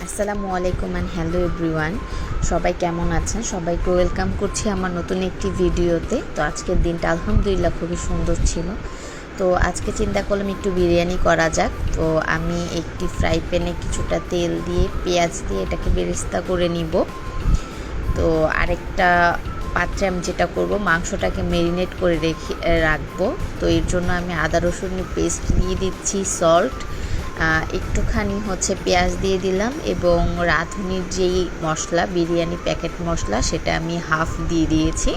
আসসালামু আলাইকুম and hello everyone. সবাই কেমন আছেন? সবাইকে ওয়েলকাম করছি আমার নতুন একটি ভিডিওতে। তো আজকের দিনটা আলহামদুলিল্লাহ খুবই সুন্দর ছিল। তো আজকে চিন্তা করলাম একটু বিরিয়ানি করা যাক। তো আমি একটি ফ্রাই প্যানে কিছুটা তেল দিয়ে পেঁয়াজ দিয়ে এটাকে বেরেস্তা করে নিব। তো আরেকটা পাত্রে আমি যেটা করব, মাংসটাকে ম্যারিনেট করে রাখবো। তো এর জন্য আমি আদা রসুনের পেস্ট দিয়ে দিচ্ছি, সল্ট, একটুখানি পেঁয়াজ দিয়ে দিলাম এবং রাঁধুনির যেই মশলা, বিরিয়ানি প্যাকেট মশলা, সেটা আমি হাফ দিয়ে দিয়েছি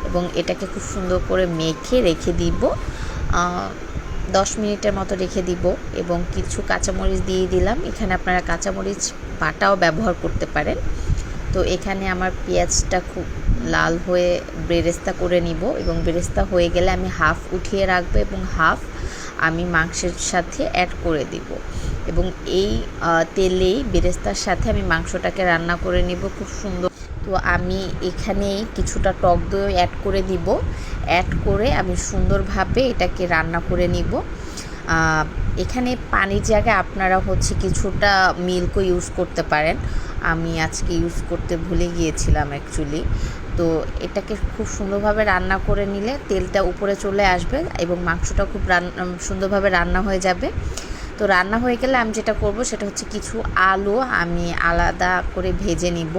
এবং এটাকে খুব সুন্দর করে মেখে রেখে দিব। 10 মিনিটের মতো রেখে দিব এবং কিছু কাঁচামরিচ দিয়ে দিলাম। এখানে আপনারা কাঁচামরিচ বাটাও ব্যবহার করতে পারেন। তো এখানে আমার পেঁয়াজটা খুব লাল হয়ে বেরেস্তা করে নিব এবং বেরেস্তা হয়ে গেলে আমি হাফ উঠিয়ে রাখবো এবং হাফ আমি মাংসের সাথে অ্যাড করে দিব এবং এই তেলেই বেরেস্তার সাথে আমি মাংসটাকে রান্না করে নিব খুব সুন্দর। তো আমি এখানে কিছুটা টক দই অ্যাড করে দিব, অ্যাড করে আমি সুন্দরভাবে এটাকে রান্না করে নিব। এখানে পানির জায়গায় আপনারা কিছুটা মিল্কও ইউজ করতে পারেন। আমি আজকে ইউজ করতে ভুলে গিয়েছিলাম অ্যাকচুয়ালি। তো এটাকে খুব সুন্দরভাবে রান্না করে নিলে তেলটা উপরে চলে আসবে এবং মাংসটা খুব সুন্দরভাবে রান্না হয়ে যাবে। তো রান্না হয়ে গেলে আমি যেটা করব সেটা কিছু আলু আমি আলাদা করে ভেজে নিব।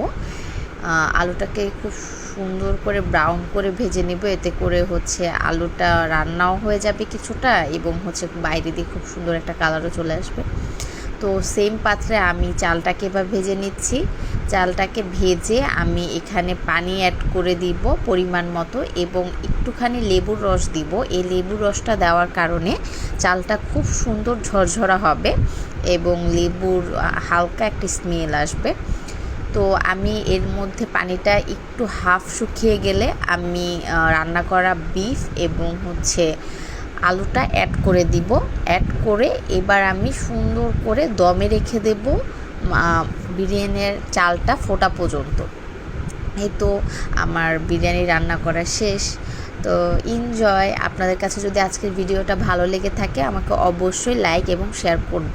আলুটাকে খুব সুন্দর করে ব্রাউন করে ভেজে নিব, এতে করে আলুটা রান্নাও হয়ে যাবে কিছুটা এবং বাইরে দিয়ে খুব সুন্দর একটা কালারও চলে আসবে। তো সেম পাত্রে আমি চালটাকে এবার ভেজে নিচ্ছি। চালটাকে ভেজে আমি এখানে পানি অ্যাড করে দিব পরিমাণ মতো এবং একটুখানি লেবুর রস দিব। এই লেবুর রসটা দেওয়ার কারণে চালটা খুব সুন্দর ঝরঝরা হবে এবং লেবুর হালকা একটা স্মেল আসবে। তো আমি এর মধ্যে পানিটা একটু হাফ শুকিয়ে গেলে আমি রান্না করা বিফ এবং আলুটা অ্যাড করে দিব। অ্যাড করে এবার আমি সুন্দর করে দমে রেখে দেব বিরিয়ানির চালটা ফোটা পর্যন্ত। এই তো আমার বিরিয়ানি রান্না করা শেষ। তো এনজয়। আপনাদের কাছে যদি আজকের ভিডিওটা ভালো লেগে থাকে আমাকে অবশ্যই লাইক এবং শেয়ার করবেন।